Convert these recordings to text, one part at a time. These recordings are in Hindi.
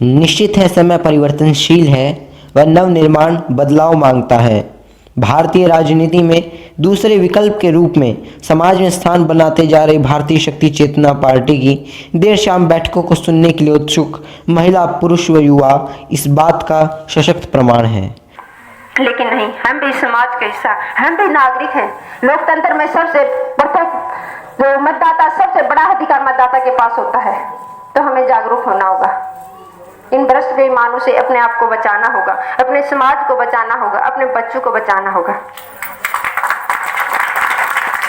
निश्चित है समय परिवर्तनशील है व नवनिर्माण बदलाव मांगता है। भारतीय राजनीति में दूसरे विकल्प के रूप में समाज में स्थान बनाते जा रही भारतीय शक्ति चेतना पार्टी की देर शाम बैठकों को सुनने के लिए उत्सुक महिला, पुरुष व युवा इस बात का सशक्त प्रमाण है। लेकिन नहीं, हम भी समाज का हिस्सा, हम भी नागरिक हैं। लोकतंत्र में सबसे प्रथम जो मतदाता, सबसे बड़ा अधिकार मतदाता के पास होता है, तो हमें जागरूक होना होगा। इन भ्रष्ट बेईमानों से अपने आप को बचाना होगा, अपने समाज को बचाना होगा, अपने बच्चों को बचाना होगा।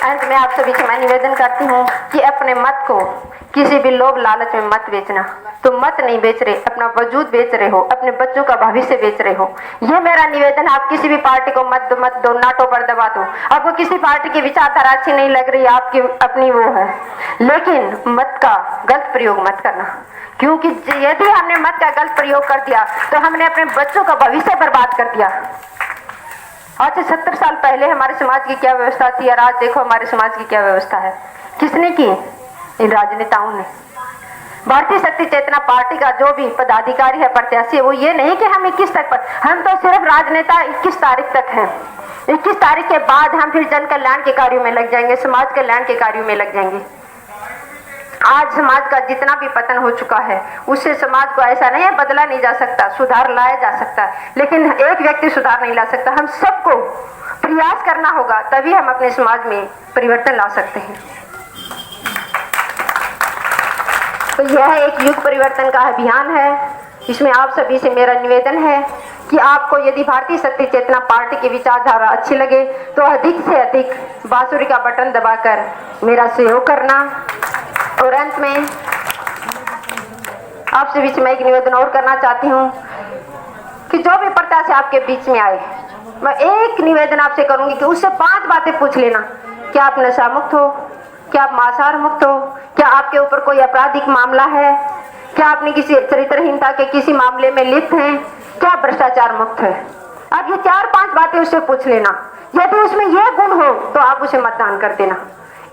अंत में आप सभी से मैं निवेदन करती हूँ कि अपने मत को किसी भी लोभ लालच में मत बेचना। तुम मत नहीं बेच रहे, अपना वजूद बेच रहे हो, अपने बच्चों का भविष्य बेच रहे हो। ये मेरा निवेदन है। आप किसी भी पार्टी को मत दो, नाटो पर दबा दो। आपको किसी पार्टी की विचारधारा अच्छी नहीं लग रही, आपकी अपनी वो है, लेकिन मत का गलत प्रयोग मत करना, क्योंकि यदि हमने मत का गलत प्रयोग कर दिया तो हमने अपने बच्चों का भविष्य बर्बाद कर दिया। आज से 70 साल पहले हमारे समाज की क्या व्यवस्था थी और आज देखो हमारे समाज की क्या व्यवस्था है। किसने की? इन राजनेताओं ने। भारतीय शक्ति चेतना पार्टी का जो भी पदाधिकारी है, प्रत्याशी है, वो ये नहीं कि हम 21 तक पर, हम तो सिर्फ राजनेता 21 तारीख तक हैं। 21 तारीख के बाद हम फिर जन कल्याण के कार्यों में लग जाएंगे, समाज कल्याण के कार्यों में लग जाएंगे। आज समाज का जितना भी पतन हो चुका है, उससे समाज को ऐसा नहीं है बदला नहीं जा सकता, सुधार लाया जा सकता है, लेकिन एक व्यक्ति सुधार नहीं ला सकता। हम सबको प्रयास करना होगा, तभी हम अपने समाज में परिवर्तन ला सकते हैं। तो यह एक युग परिवर्तन का अभियान है। इसमें आप सभी से मेरा निवेदन है कि आपको यदि भारतीय शक्ति चेतना पार्टी की विचारधारा अच्छी लगे तो अधिक से अधिक बांसुरी का बटन दबाकर मेरा सहयोग करना। और अंत में आपसे बीच में एक निवेदन और करना चाहती हूँ कि जो भी प्रत्याशी आपके बीच में आए, मैं एक निवेदन आपसे करूंगी कि उससे 5 बातें पूछ लेना। क्या आप नशा मुक्त हो? क्या आप मांसाहार मुक्त हो? क्या आपके ऊपर कोई आपराधिक मामला है? क्या आपने किसी चरित्रहीनता के किसी मामले में लिप्त हैं? क्या भ्रष्टाचार मुक्त है? अब ये 4-5 बातें उससे पूछ लेना। यदि उसमें ये गुण हो तो आप उसे मतदान कर देना।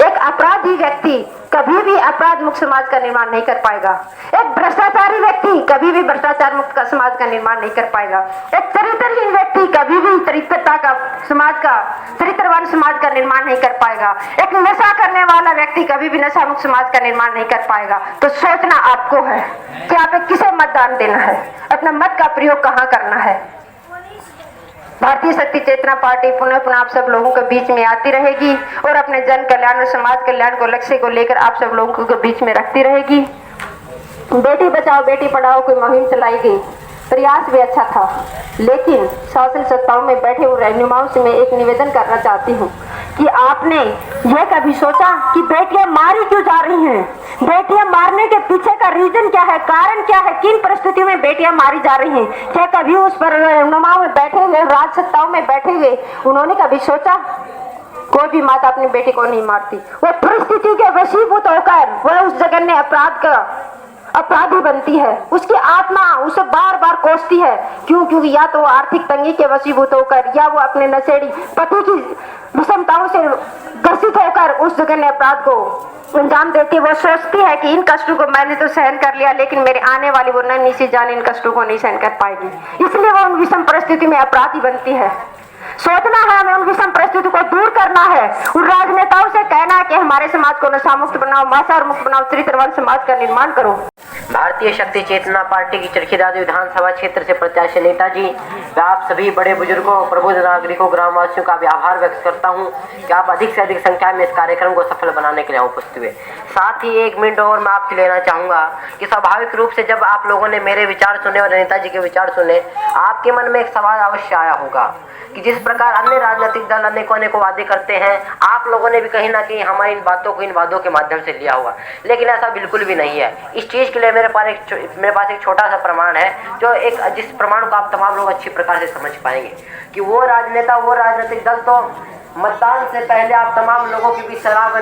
एक अपराधी व्यक्ति कभी भी अपराध मुक्त समाज का निर्माण नहीं कर पाएगा। एक भ्रष्टाचारी व्यक्ति कभी भी भ्रष्टाचार मुक्त का समाज का निर्माण नहीं कर पाएगा। एक चरित्रहीन व्यक्ति कभी भी चरित्रता का समाज का चरित्रवान समाज का निर्माण नहीं कर पाएगा। एक नशा करने वाला व्यक्ति कभी भी नशा मुक्त समाज का निर्माण नहीं कर पाएगा। तो सोचना आपको है कि आप किसे मतदान देना है, अपना मत का प्रयोग कहाँ करना है। भारतीय शक्ति चेतना पार्टी पुनः पुनः आप सब लोगों के बीच में आती रहेगी और अपने जन कल्याण और समाज कल्याण को लक्ष्य को लेकर आप सब लोगों के बीच में रखती रहेगी। बेटी बचाओ बेटी पढ़ाओ कोई मुहिम चलाई गई, प्रयास भी अच्छा था, लेकिन शासन सत्ताओं में बैठे हुए रहनुमाओं से मैं एक निवेदन करना चाहती हूँ कि आपने यह कभी सोचा कि बेटियां मारी क्यों जा रही हैं? बेटियां मारने के पीछे का रीजन क्या है, कारण क्या है, किन परिस्थितियों में बेटियां मारी जा रही हैं? क्या कभी उस पर रहनुमाओं में बैठे हुए, राज सत्ताओं में बैठे हुए उन्होंने कभी सोचा? कोई भी माता अपनी बेटी को नहीं मारती। वो परिस्थिति के वशीभूत होकर वह उस जघन्य अपराध का अपराधी बनती है। उसकी आत्मा उसे बार बार कोसती है। क्यों? क्योंकि या तो वो आर्थिक तंगी के वशीभूत होकर या वो अपने नशेड़ी पति की विषमताओं से ग्रसित होकर उस जघन्य अपराध को अंजाम देती है। वो सोचती है कि इन कष्टों को मैंने तो सहन कर लिया, लेकिन मेरे आने वाली वो नन्ही सी जान इन कष्टों को नहीं सहन कर पाएगी, इसलिए वो उन विषम परिस्थिति में अपराधी बनती है। सोचना है हमें, उन विषम परिस्थिति को दूर करना है। उन राजनेताओं से कहना है कि हमारे समाज को नशा मुक्त बनाओ, मांसाहार मुक्त बनाओ, चरित्रवान समाज का निर्माण करो। भारतीय शक्ति चेतना पार्टी की चरखीदार विधानसभा क्षेत्र से प्रत्याशी नेताजी व आप सभी बड़े बुजुर्गों, प्रबुद्ध नागरिकों, ग्रामवासियों का भी आभार व्यक्त करता हूं कि आप अधिक से अधिक संख्या में इस कार्यक्रम को सफल बनाने के लिए उपस्थित हुए। साथ ही 1 मिनट और मैं आपसे लेना चाहूंगा कि स्वाभाविक रूप से जब आप लोगों ने मेरे विचार सुने और नेताजी के विचार सुने, आपके मन में एक सवाल अवश्य आया होगा कि जिस प्रकार अन्य राजनीतिक दल अनेकों वादे करते हैं, आप लोगों ने भी कहीं ना कहीं हमारी इन बातों को इन वादों के माध्यम से लिया होगा, लेकिन ऐसा बिल्कुल भी नहीं है। इस चीज़ के लिए मेरे पास एक छोटा सा प्रमाण है, जिस प्रमाण को आप तमाम लोग अच्छी प्रकार से समझ पाएंगे कि वो राजनेता, वो राजनीतिक दल तो मतदान से पहले आप तमाम लोगों के बीच शराब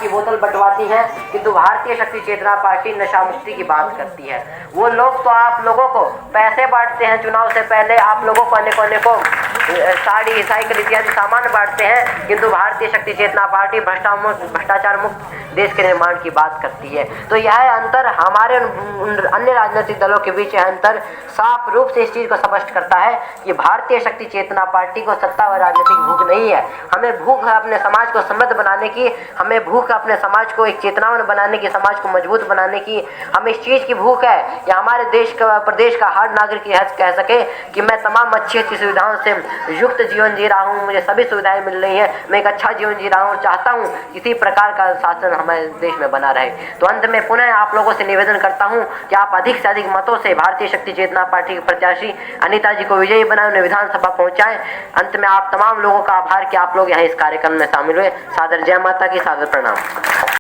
की बोतल बंटवाती है, किंतु भारतीय शक्ति चेतना पार्टी नशा मुक्ति की बात करती है। वो लोग तो आप लोगों को पैसे बांटते हैं, चुनाव से पहले आप लोगों को अनेकों साड़ी, साइकिल इत्यादि सामान बांटते हैं, किंतु भारतीय शक्ति चेतना पार्टी भ्रष्टाचार मुक्त देश के निर्माण की बात करती है। तो यह अंतर हमारे अन्य राजनीतिक दलों के बीच यह अंतर साफ रूप से इस चीज को स्पष्ट करता है कि भारतीय शक्ति चेतना पार्टी को सत्ता व राजनीतिक भूख नहीं है। हमें भूख है अपने समाज को समृद्ध बनाने की, हमें भूख है अपने समाज को एक चेतनावान बनाने की, समाज को मजबूत बनाने की। हमें इस चीज की भूख है कि हमारे देश का, प्रदेश का हर नागरिक यह कह सके कि मैं तमाम अच्छी अच्छी सुविधाओं से युक्त जीवन जी रहा हूँ, मुझे सभी सुविधाएं मिल रही हैं, मैं एक अच्छा जीवन जी रहा हूँ, चाहता हूँ इसी प्रकार का शासन हमारे देश में बना रहे। तो अंत में पुनः आप लोगों से निवेदन करता हूँ कि आप अधिक से अधिक मतों से भारतीय शक्ति चेतना पार्टी के प्रत्याशी अनीता जी को विजयी बनाएं, उन्हें विधानसभा पहुंचाएं। अंत में आप तमाम लोगों का आभार कि आप लोग यहाँ इस कार्यक्रम में शामिल हुए। सादर जय माता की, सादर प्रणाम।